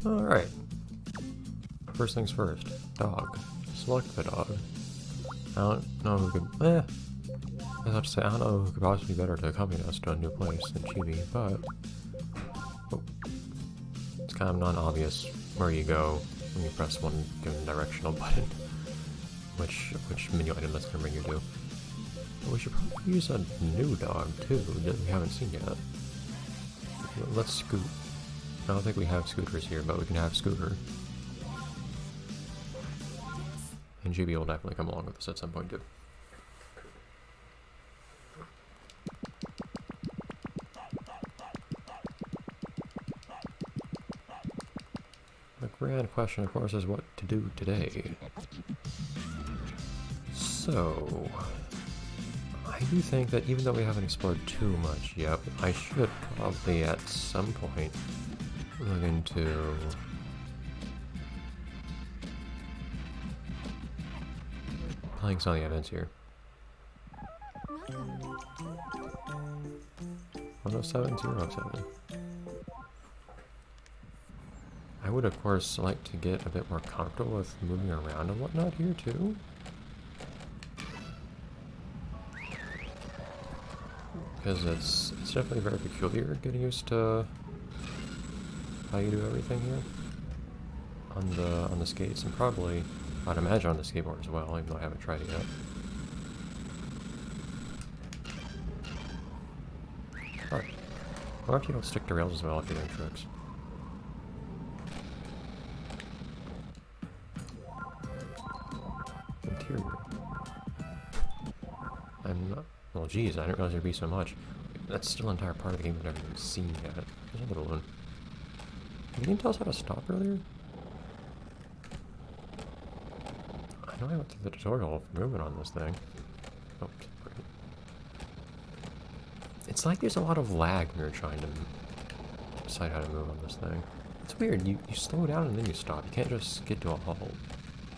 Alright. First things first. Dog. Select the dog. I don't know who could... I was about to say, I don't know who could possibly be better to accompany us to a new place than Chibi, but... Oh. It's kind of non-obvious where you go when you press one given directional button. Which menu item that's going to bring you to. But we should probably use a new dog, too, that we haven't seen yet. Let's scoot. I don't think we have scooters here, but we can have Scooter. And GB will definitely come along with us at some point, too. The grand question, of course, is what to do today. So... I do think that even though we haven't explored too much yet, I should probably at some point look into playing some of the events here. 10707. I would of course like to get a bit more comfortable with moving around and whatnot here too. Because it's definitely very peculiar getting used to how you do everything here on the skates, and probably I'd imagine on the skateboard as well, even though I haven't tried it yet. Alright. What if you don't stick to rails as well if you're doing tricks? Interior. I'm not... Well, geez, I didn't realize there'd be so much. That's still an entire part of the game I've never even seen yet. There's another balloon. Can you tell us how to stop earlier? I know I went through the tutorial of movement on this thing. Oh, great. It's like there's a lot of lag when you're trying to decide how to move on this thing. It's weird. You slow down and then you stop. You can't just get to a halt,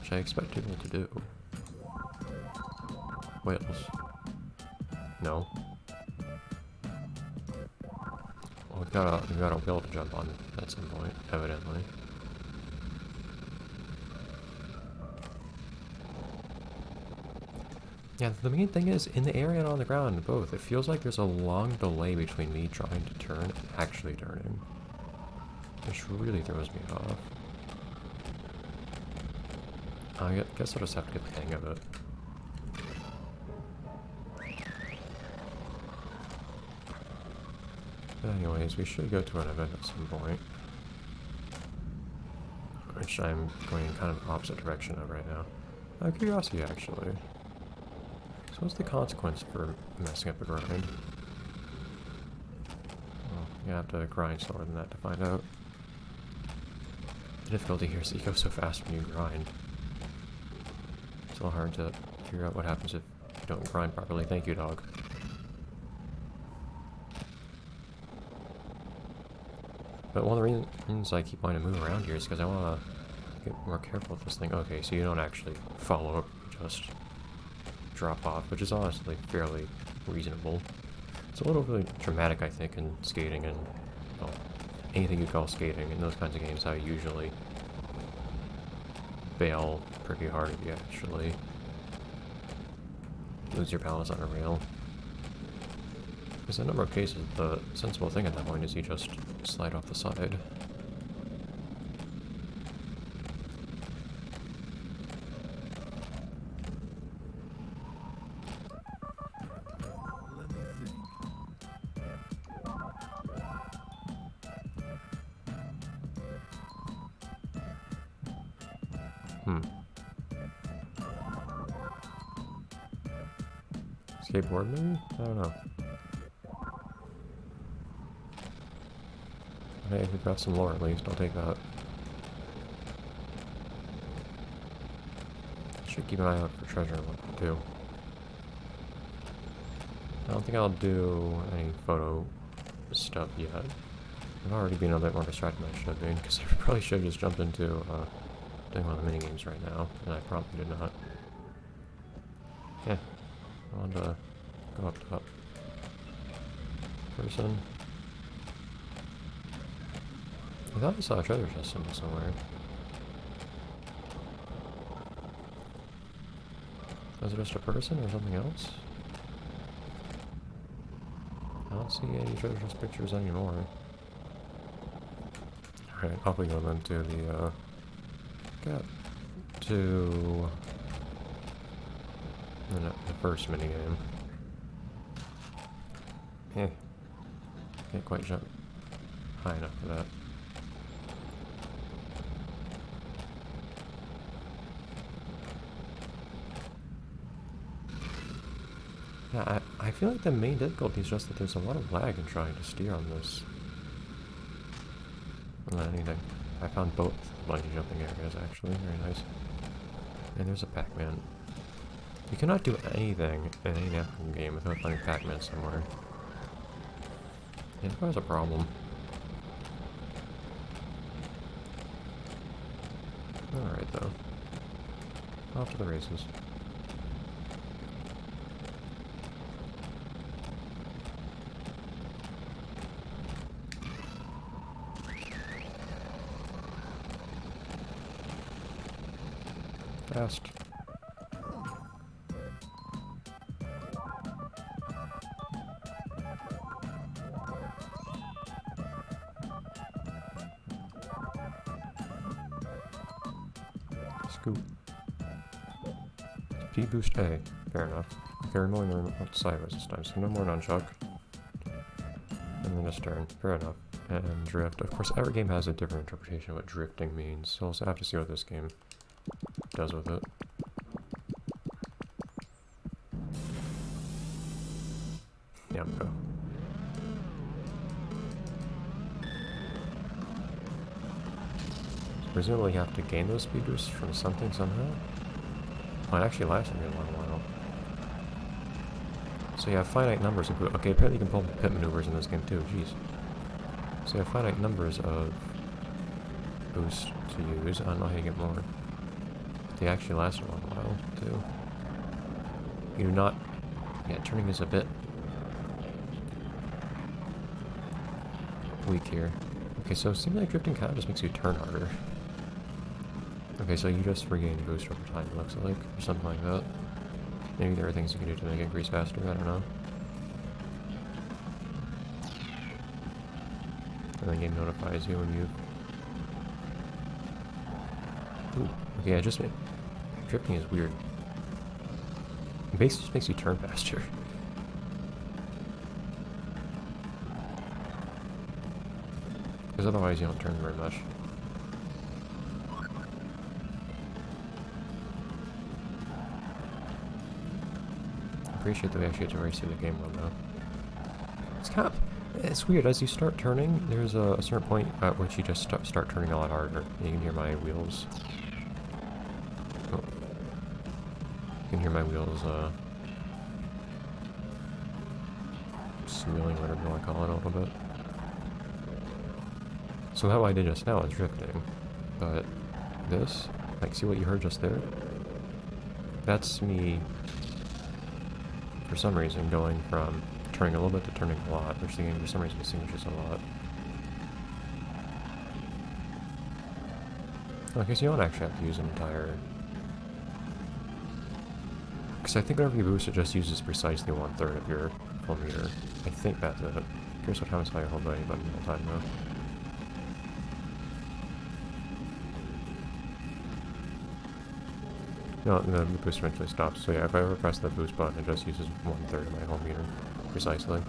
which I expect people to do. Whales. No. Well, we've got a wheel to jump on at some point, evidently. Yeah, the main thing is, in the area and on the ground, both, it feels like there's a long delay between me trying to turn and actually turning. Which really throws me off. I guess I'll just have to get the hang of it. But anyways, we should go to an event at some point. Which I'm going in kind of the opposite direction of right now. Out of curiosity, actually. So what's the consequence for messing up a grind? Well, you have to grind slower than that to find out. The difficulty here is that you go so fast when you grind. It's a little hard to figure out what happens if you don't grind properly. Thank you, dog. But one of the reasons I keep wanting to move around here is because I want to get more careful with this thing. Okay, so you don't actually follow up, just drop off, which is honestly fairly reasonable. It's a little really dramatic, I think, in skating and, well, anything you call skating in those kinds of games. I usually fail pretty hard if you actually lose your balance on a rail. Because in a number of cases, the sensible thing at that point is you just slide off the side. Skateboard maybe? I don't know. Hey, we've got some lore at least, I'll take that. Should keep an eye out for treasure and what to do. I don't think I'll do any photo stuff yet. I've already been a bit more distracted than I should be, because I probably should have just jumped into doing one of the minigames right now, and I probably did not. Yeah, I wanted to go up top. Person. I thought I saw a treasure chest symbol somewhere. Was it just a person or something else? I don't see any treasure chest pictures anymore. Alright, off we go then to the, to the first minigame. Eh. Can't quite jump high enough for that. Yeah, I feel like the main difficulty is just that there's a lot of lag in trying to steer on this. I found both bungee jumping areas actually, very nice. And there's a Pac-Man. You cannot do anything in any Namco game without finding Pac-Man somewhere. Yeah, that was a problem. Alright though. Off to the races. Fast. Scoop. P boost A. Fair enough. Okay, we're going the remote sideways this time, so no more nunchuck. And then a stern. Fair enough. And drift. Of course, every game has a different interpretation of what drifting means, so we'll have to see what this game does with it. Namco. Presumably you have to gain those speed boosts from something somehow? Oh, it actually lasted me a long while. So you have finite numbers of boosts. Okay, apparently you can pull pit maneuvers in this game too, jeez. So you have finite numbers of boosts to use. I don't know how you get more. They actually last a long while too. You do not... Yeah, turning is a bit weak here. Okay, so it seems like drifting kind of just makes you turn harder. Okay, so you just regain boost over time, it looks like, or something like that. Maybe there are things you can do to make it grease faster, I don't know. And the game notifies you when you... Ooh, okay, I just made... Drifting is weird. It basically just makes you turn faster. Because otherwise you don't turn very much. I appreciate that we actually get to race through the game run though. It's kind of... It's weird, as you start turning, there's a certain point at which you just start turning a lot harder. You can hear my wheels. Oh. You can hear my wheels, squealing, whatever you want to call it, a little bit. So that what I did just now is drifting. But this, like, see what you heard just there? That's me, for some reason, going from turning a little bit to turning a lot, which the game for some reason distinguishes a lot. Okay, so you don't actually have to use an entire... Because I think whenever you boost, it just uses precisely 1/3 of your full meter. I think that's it. Here's what happens if I hold the A button the whole time though. No, the boost eventually stops. So yeah, if I ever press the boost button, it just uses 1/3 of my whole meter, precisely.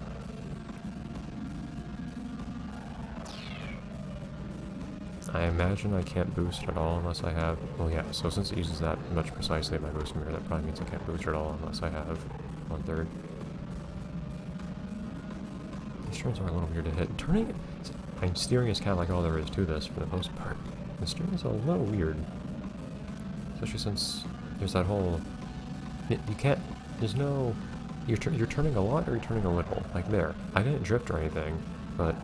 I imagine I can't boost at all unless I have... Well yeah, so since it uses that much precisely in my boost meter, that probably means I can't boost at all unless I have 1/3. These turns are a little weird to hit. Turning... I'm steering is kind of like all there is to this for the most part. The steering is a little weird. Especially since there's that whole... You can't... There's no... You're turning a lot or you're turning a little. Like there. I didn't drift or anything, but...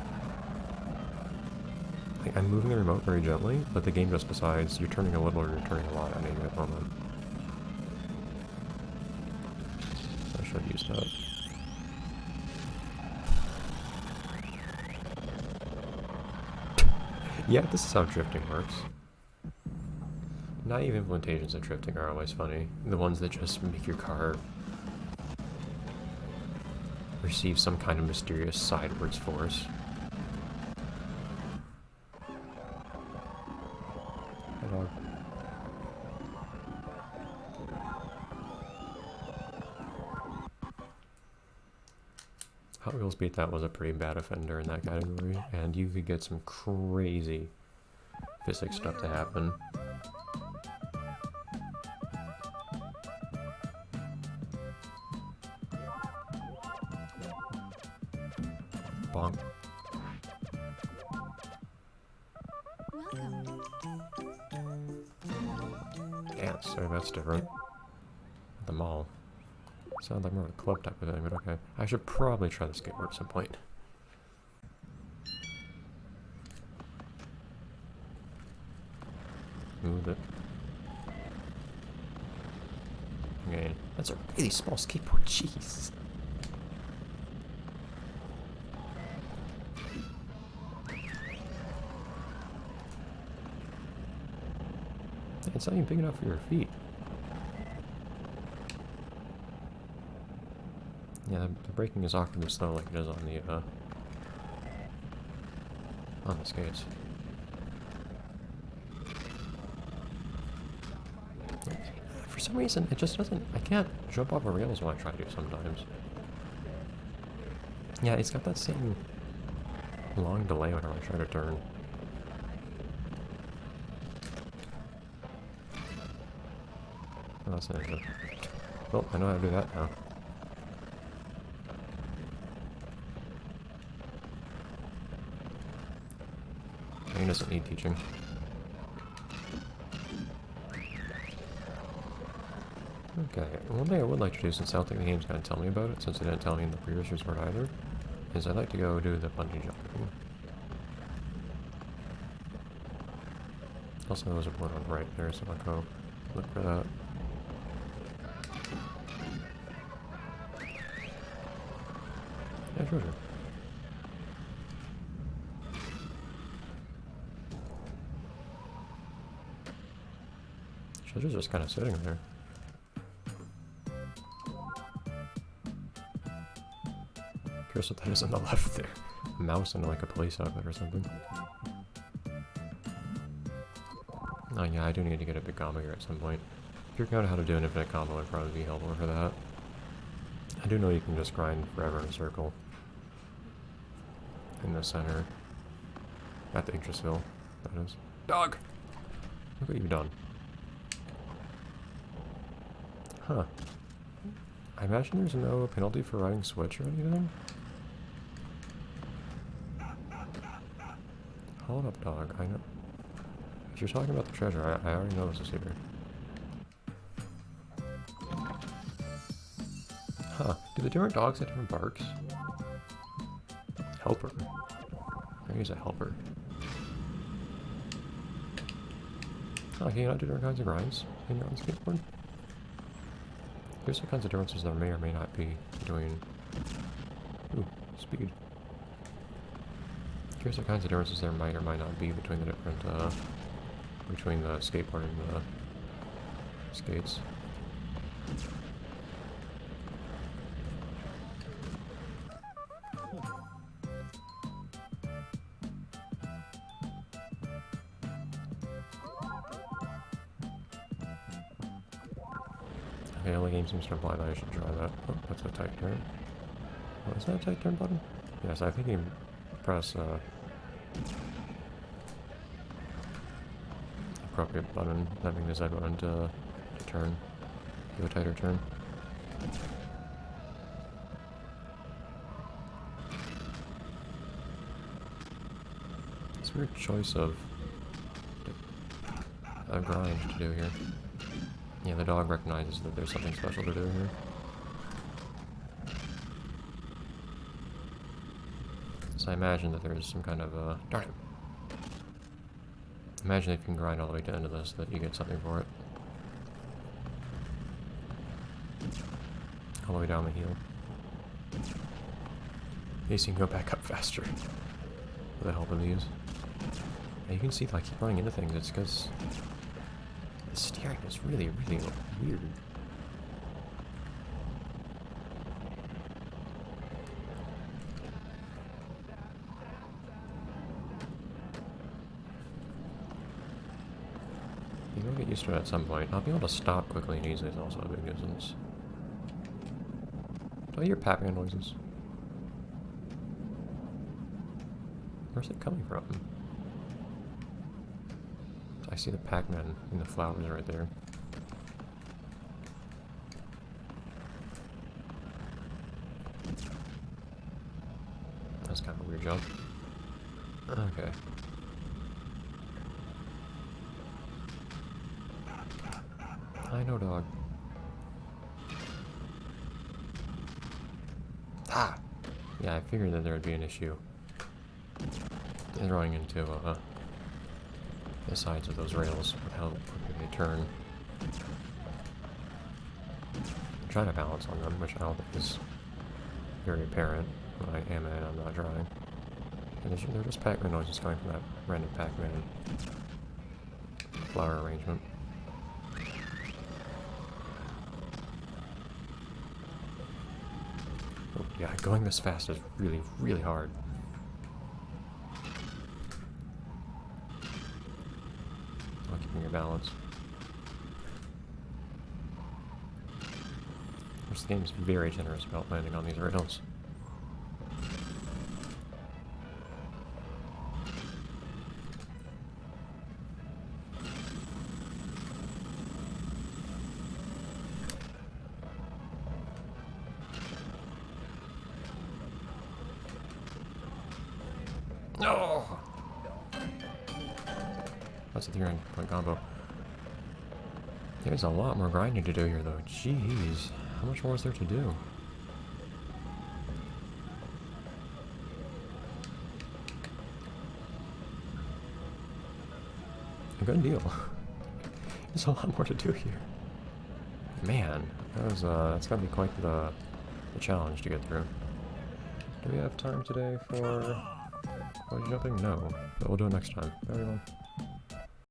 Like, I'm moving the remote very gently, but the game just decides you're turning a little or you're turning a lot at any given moment. I should use that. Yeah, this is how drifting works. Naive implementations of drifting are always funny. The ones that just make your car receive some kind of mysterious sidewards force. Hey, dog. Hot Wheels Beat That was a pretty bad offender in that category, and you could get some crazy physics stuff to happen. Bonk. Yeah, so that's different. At the mall. Sounds like more of a club type of thing, but okay. I should probably try the skateboard at some point. Move it. Okay, that's a really small skateboard, jeez. It's not even big enough for your feet. Yeah, the braking is awkwardly slow like it is on the skates. For some reason, it just doesn't... I can't jump off the rails when I try to sometimes. Yeah, it's got that same long delay whenever I try to turn. Oh, that's not good. Well, I know how to do that now. He doesn't need teaching. Okay, one thing I would like to do, since I don't think the game's going to tell me about it, since it didn't tell me in the previous resort either, is I'd like to go do the bungee jumping. Also, there's a board on the right there, so I'll go look for that. Yeah, treasure. Treasure's just kind of sitting there. Curious what that is on the left there. A mouse and like a police outfit or something. Oh yeah, I do need to get a big combo here at some point. Figuring out how to do an infinite combo would probably be helpful for that. I do know you can just grind forever in a circle. In the center. At the Interest Hill, that is. Dog! Look what you've done. Huh. I imagine there's no penalty for riding Switch or anything? Hold up, dog. I know. If you're talking about the treasure, I already know this is here. Huh. Do the different dogs have different barks? Helper. I use a helper. Oh, can you not do different kinds of grinds in your own skateboard? Here's what kinds of differences there may or may not be between... Ooh, speed. Here's what kinds of differences there might or might not be between the different, between the skateboard and the skates. Okay, the game seems to imply that I should try that. Oh, that's a tight turn. Oh, is that a tight turn button? Yes, I think you press appropriate button, having the Z button to turn, do a tighter turn. It's a weird choice of a grind to do here. Yeah, the dog recognizes that there's something special to do here. So I imagine that there's some kind of, darn it! Imagine if you can grind all the way to the end of this, that you get something for it. All the way down the heel. At least you can go back up faster with the help of these. And you can see, like, keep running into things. It's because the steering is really, really weird. You will get used to it at some point. Not being able to stop quickly and easily is also a big nuisance. Do I hear Pac-Man noises? Where's it coming from? I see the Pac-Man in the flowers right there. That's kind of a weird jump. Okay. I know, dog. Ah! Yeah, I figured that there would be an issue. Throwing into the sides of those rails with how quickly they turn. I'm trying to balance on them, which I don't think is very apparent when I am and I'm not trying. And they're just Pac-Man noises coming from that random Pac-Man flower arrangement. Oh, yeah, going this fast is really, really hard. While keeping your balance. This game's very generous about landing on these rails. No! That's a 3-point combo. There's a lot more grinding to do here, though. Jeez. How much more is there to do? A good deal. There's a lot more to do here. Man, that's gotta be quite the challenge to get through. Do we have time today for jumping? No, but we'll do it next time. Bye, everyone.